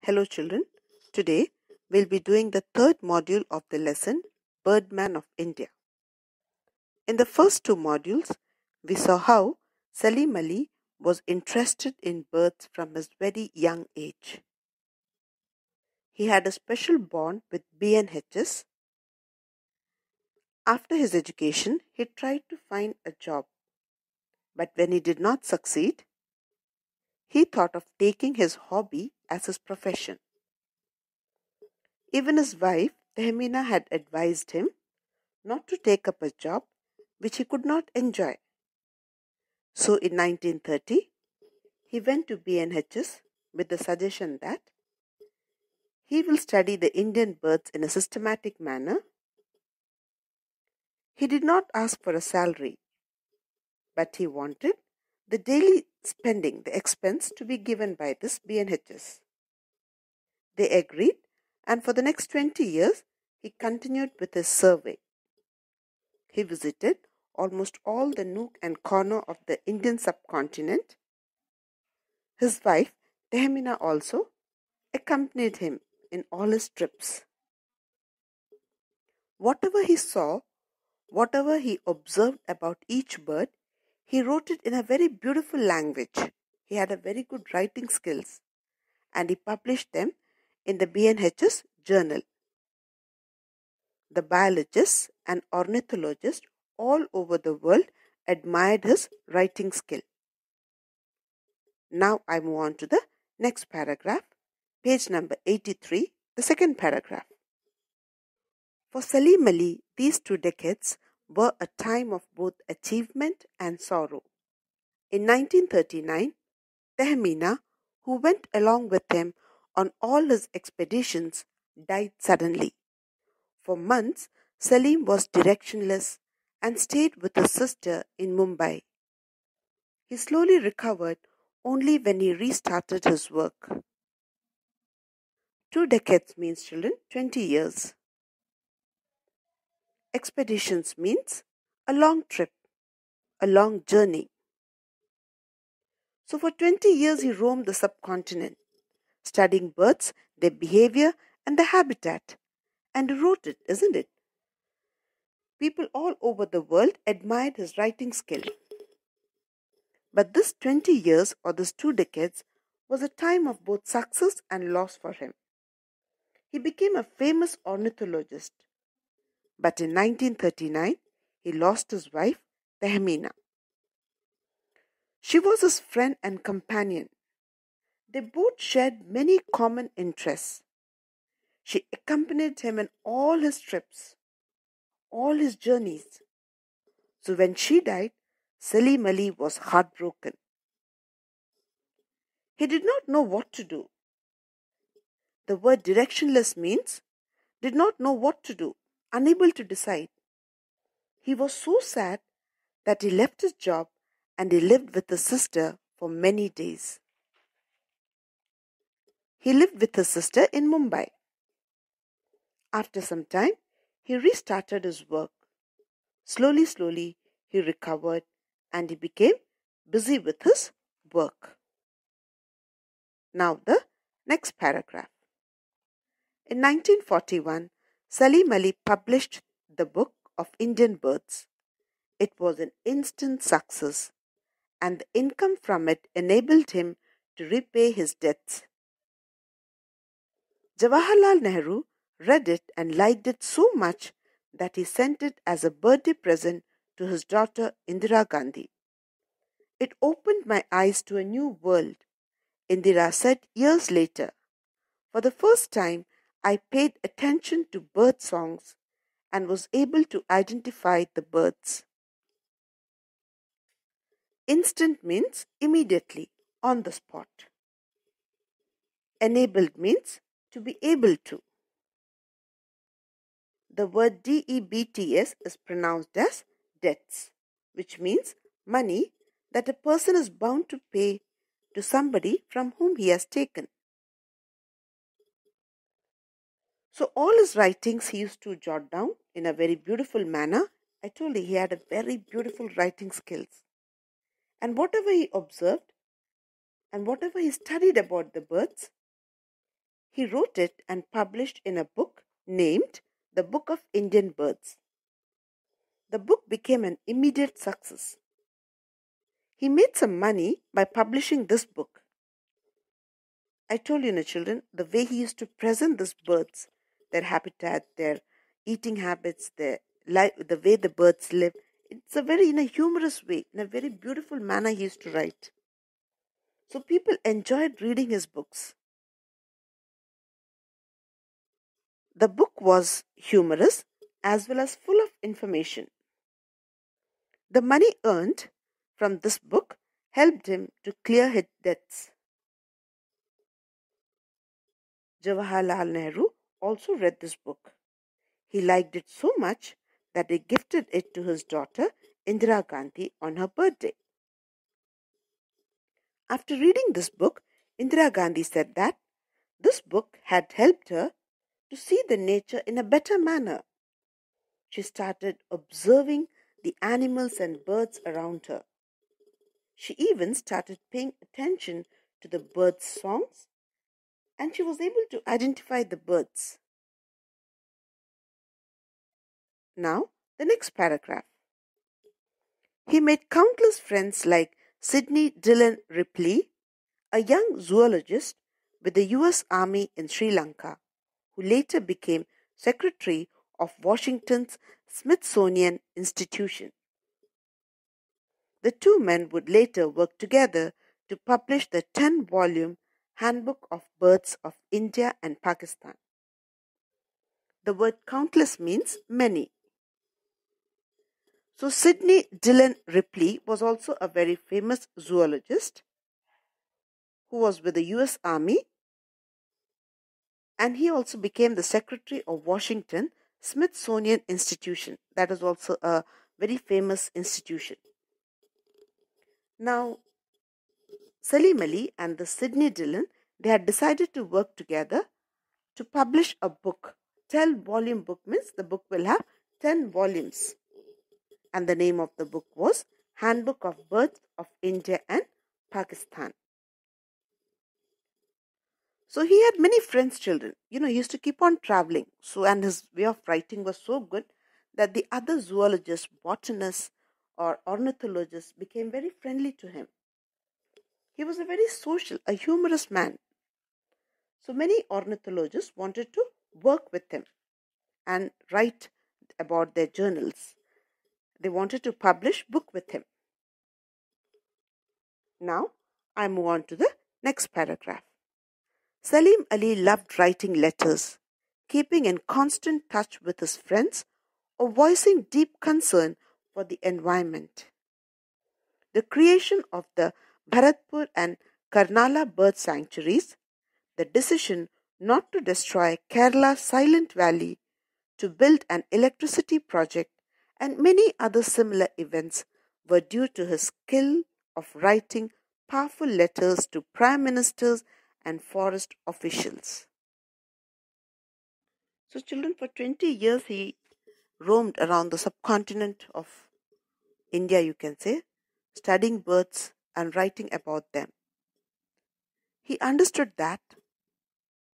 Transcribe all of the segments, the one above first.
Hello children, today we'll be doing the third module of the lesson Birdman of India. In the first two modules, we saw how Salim Ali was interested in birds from his very young age. He had a special bond with BNHS. After his education, he tried to find a job, but when he did not succeed, he thought of taking his hobby as his profession. Even his wife, Tehmina, had advised him not to take up a job which he could not enjoy. So in 1930, he went to BNHS with the suggestion that he will study the Indian birds in a systematic manner. He did not ask for a salary, but he wanted the daily spending, the expense, to be given by this BNHS. They agreed, and for the next 20 years, he continued with his survey. He visited almost all the nook and corner of the Indian subcontinent. His wife, Tehmina, also accompanied him in all his trips. Whatever he saw, whatever he observed about each bird, he wrote it in a very beautiful language. He had a very good writing skills, and he published them in the BNHS journal. The biologists and ornithologists all over the world admired his writing skill. Now I move on to the next paragraph, page number 83, the second paragraph. For Salim Ali, these 2 decades were a time of both achievement and sorrow. In 1939, Tehmina, who went along with him on all his expeditions, died suddenly. For months, Salim was directionless and stayed with his sister in Mumbai. He slowly recovered only when he restarted his work. 2 decades means, children, 20 years. Expeditions means a long trip, a long journey. So for 20 years he roamed the subcontinent, studying birds, their behavior and their habitat, and wrote it, isn't it? People all over the world admired his writing skill. But this 20 years or this 2 decades was a time of both success and loss for him. He became a famous ornithologist. But in 1939, he lost his wife, Tehmina. She was his friend and companion. They both shared many common interests. She accompanied him in all his trips, all his journeys. So when she died, Salim Ali was heartbroken. He did not know what to do. The word directionless means did not know what to do, unable to decide. He was so sad that he left his job and he lived with his sister for many days. He lived with his sister in Mumbai. After some time, he restarted his work. Slowly, he recovered and he became busy with his work. Now the next paragraph. In 1941, Salim Ali published the Book of Indian Birds. It was an instant success, and the income from it enabled him to repay his debts. Jawaharlal Nehru read it and liked it so much that he sent it as a birthday present to his daughter Indira Gandhi. It opened my eyes to a new world, Indira said years later. For the first time, I paid attention to bird songs and was able to identify the birds. Instant means immediately, on the spot. Enabled means to be able to. The word debts is pronounced as debts, which means money that a person is bound to pay to somebody from whom he has taken. So all his writings he used to jot down in a very beautiful manner. I told you he had a very beautiful writing skills. And whatever he observed and whatever he studied about the birds, He wrote it and published in a book named The Book of Indian Birds. The book became an immediate success. He made some money by publishing this book. I told you, children, the way he used to present these birds, their habitat, their eating habits, the way the birds live, it's a very, in a humorous way, in a very beautiful manner he used to write. So people enjoyed reading his books. The book was humorous as well as full of information. The money earned from this book helped him to clear his debts. Jawaharlal Nehru also read this book. He liked it so much that he gifted it to his daughter Indira Gandhi on her birthday. After reading this book, Indira Gandhi said that this book had helped her to see the nature in a better manner. She started observing the animals and birds around her. She even started paying attention to the birds' songs, and she was able to identify the birds. Now, the next paragraph. He made countless friends like Sidney Dillon Ripley, a young zoologist with the US Army in Sri Lanka, who later became Secretary of Washington's Smithsonian Institution. The two men would later work together to publish the 10-volume Handbook of Birds of India and Pakistan. The word countless means many. So Sidney Dillon Ripley was also a very famous zoologist who was with the US Army, and he also became the Secretary of Washington Smithsonian Institution. That is also a very famous institution. Now, Salim Ali and the Sidney Dillon, they had decided to work together to publish a book. 10-volume book means the book will have 10 volumes. And the name of the book was Handbook of Birds of India and Pakistan. So he had many friends, children. He used to keep on traveling. And his way of writing was so good that the other zoologists, botanists, or ornithologists became very friendly to him. He was a very social, a humorous man. So many ornithologists wanted to work with him and write about their journals. They wanted to publish book with him. Now, I move on to the next paragraph. Salim Ali loved writing letters, keeping in constant touch with his friends, or voicing deep concern for the environment. The creation of the Bharatpur and Karnala bird sanctuaries, the decision not to destroy Kerala's Silent Valley, to build an electricity project, and many other similar events were due to his skill of writing powerful letters to prime ministers and forest officials. So children, for 20 years he roamed around the subcontinent of India, you can say, studying birds and writing about them. He understood that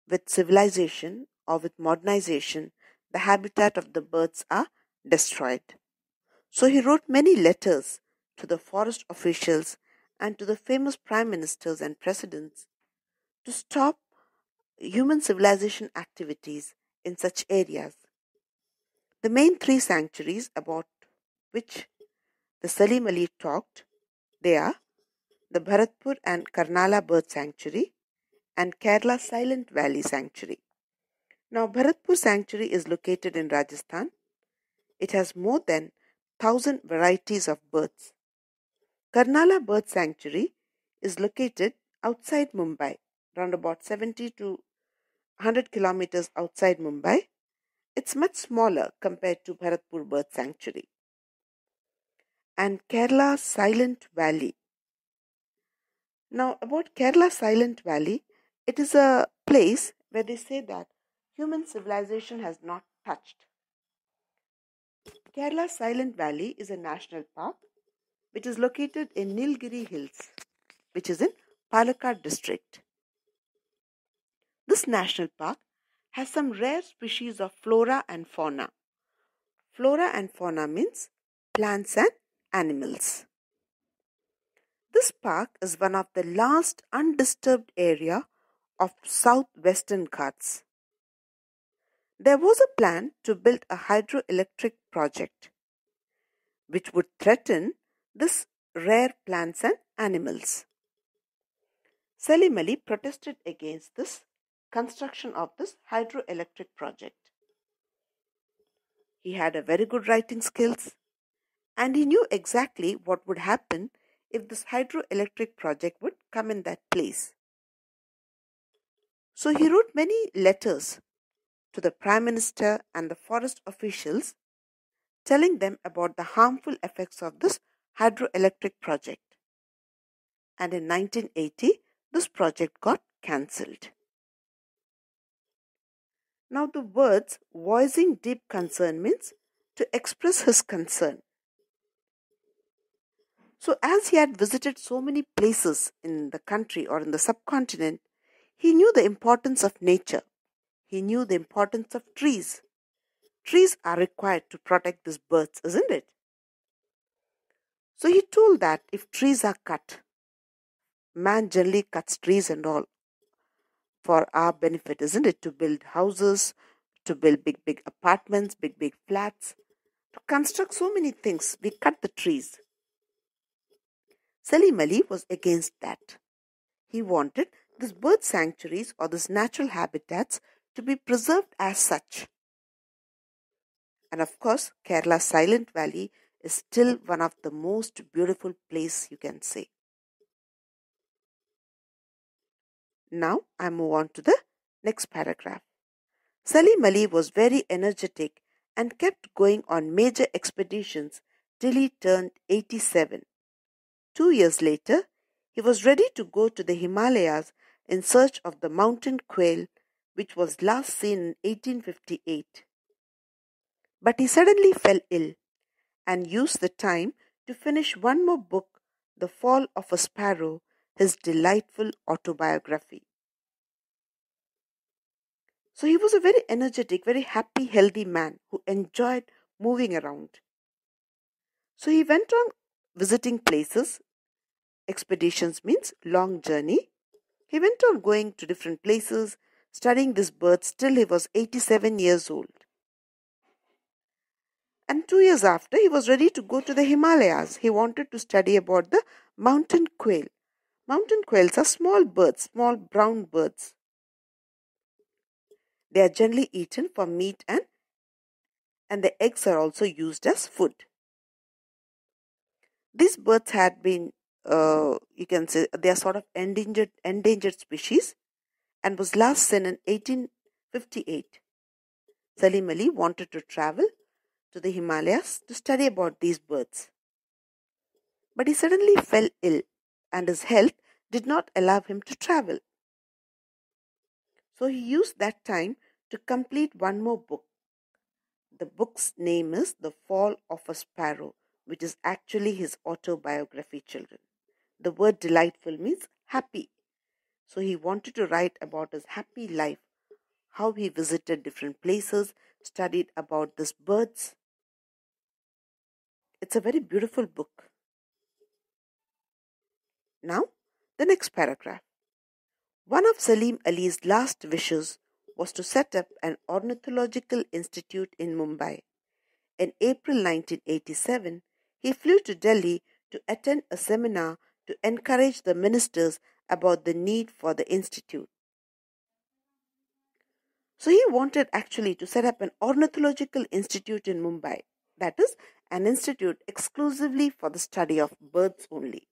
with civilization or with modernization, the habitat of the birds are destroyed. So he wrote many letters to the forest officials and to the famous prime ministers and presidents to stop human civilization activities in such areas. The main 3 sanctuaries about which the Salim Ali talked, they are the Bharatpur and Karnala Bird Sanctuary and Kerala Silent Valley Sanctuary. Now, Bharatpur Sanctuary is located in Rajasthan. It has more than 1,000 varieties of birds. Karnala Bird Sanctuary is located outside Mumbai, around about 70 to 100 kilometers outside Mumbai. It's much smaller compared to Bharatpur Bird Sanctuary. And Kerala Silent Valley. Now, about Kerala Silent Valley, it is a place where they say that human civilization has not touched. Kerala Silent Valley is a national park which is located in Nilgiri Hills, which is in Palakkad district. This national park has some rare species of flora and fauna. Flora and fauna means plants and animals. This park is one of the last undisturbed area of southwestern Ghats. There was a plan to build a hydroelectric project which would threaten this rare plants and animals. Salim Ali protested against this construction of this hydroelectric project. He had a very good writing skills and he knew exactly what would happen if this hydroelectric project would come in that place. So he wrote many letters to the Prime Minister and the forest officials telling them about the harmful effects of this hydroelectric project. And in 1980, this project got cancelled. Now the words voicing deep concern means to express his concern. So as he had visited so many places in the country or in the subcontinent, he knew the importance of nature. He knew the importance of trees. Trees are required to protect these birds, isn't it? So he told that if trees are cut, man generally cuts trees and all for our benefit, isn't it? To build houses, to build big apartments, big flats, to construct so many things, we cut the trees. Salim Ali was against that. He wanted these bird sanctuaries or these natural habitats to be preserved as such. And of course, Kerala's Silent Valley is still one of the most beautiful places you can say. Now I move on to the next paragraph. Salim Ali was very energetic and kept going on major expeditions till he turned 87. 2 years later, he was ready to go to the Himalayas in search of the mountain quail, which was last seen in 1858. But he suddenly fell ill and used the time to finish one more book, The Fall of a Sparrow, his delightful autobiography. So he was a very energetic, very happy, healthy man who enjoyed moving around. So he went on visiting places. Expeditions means long journey. He went on going to different places, studying these birds till he was 87 years old. And 2 years after, he was ready to go to the Himalayas. He wanted to study about the mountain quail. Mountain quails are small birds, small brown birds. They are generally eaten for meat and the eggs are also used as food. These birds had been, you can say, they are sort of endangered species and was last seen in 1858. Salim Ali wanted to travel to the Himalayas to study about these birds. But he suddenly fell ill and his health did not allow him to travel. So he used that time to complete one more book. The book's name is The Fall of a Sparrow, which is actually his autobiography, children. The word delightful means happy. So he wanted to write about his happy life, how he visited different places, studied about these birds. It's a very beautiful book. Now, the next paragraph. One of Salim Ali's last wishes was to set up an ornithological institute in Mumbai. In April 1987, he flew to Delhi to attend a seminar to encourage the ministers about the need for the institute. So he wanted actually to set up an ornithological institute in Mumbai, that is, an institute exclusively for the study of birds only.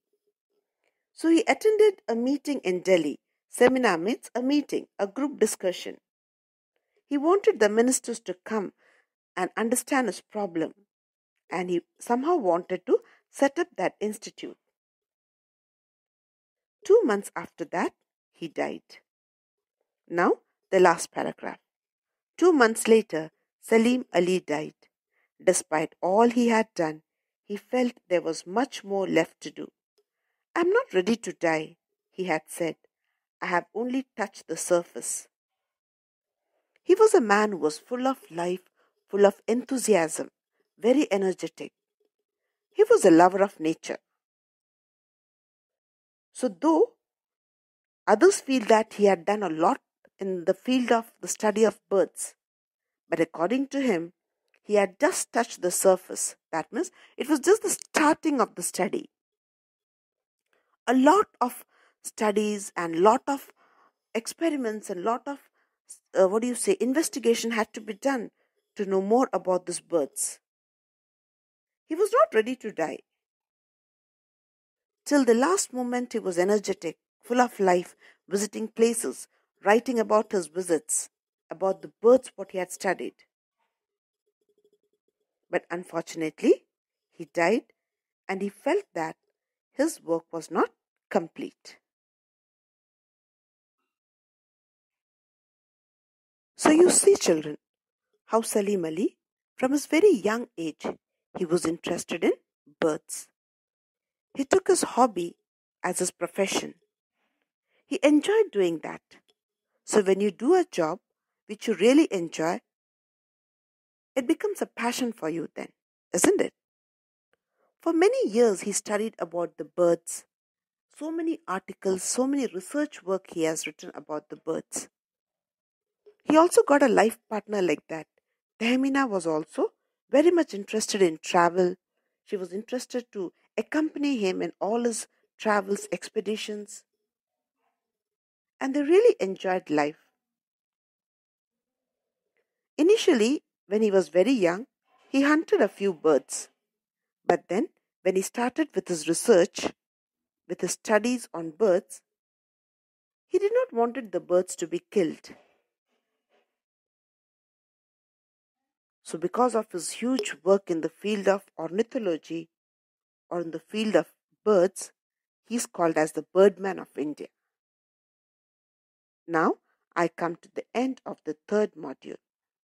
So he attended a meeting in Delhi. Seminar means a meeting, a group discussion. He wanted the ministers to come and understand his problem, and he somehow wanted to set up that institute. 2 months after that, he died. Now, the last paragraph. 2 months later, Salim Ali died. Despite all he had done, he felt there was much more left to do. "I'm not ready to die," he had said. "I have only touched the surface." He was a man who was full of life, full of enthusiasm, very energetic. He was a lover of nature. So though others feel that he had done a lot in the field of the study of birds, but according to him, he had just touched the surface. That means it was just the starting of the study. A lot of studies and lot of experiments and lot of investigation had to be done to know more about these birds. He was not ready to die. Till the last moment he was energetic, full of life, visiting places, writing about his visits, about the birds what he had studied. But unfortunately, he died and he felt that his work was not complete. So you see, children, how Salim Ali, from his very young age, he was interested in birds. He took his hobby as his profession. He enjoyed doing that. So when you do a job which you really enjoy, it becomes a passion for you then, isn't it? For many years he studied about the birds. So many articles, so many research work he has written about the birds. He also got a life partner like that. Tehmina was also very much interested in travel. She was interested to accompany him in all his travels, expeditions. And they really enjoyed life. Initially, when he was very young, he hunted a few birds. But then, when he started with his research, with his studies on birds, he did not want the birds to be killed. So because of his huge work in the field of ornithology or in the field of birds, he is called as the Birdman of India. Now, I come to the end of the third module.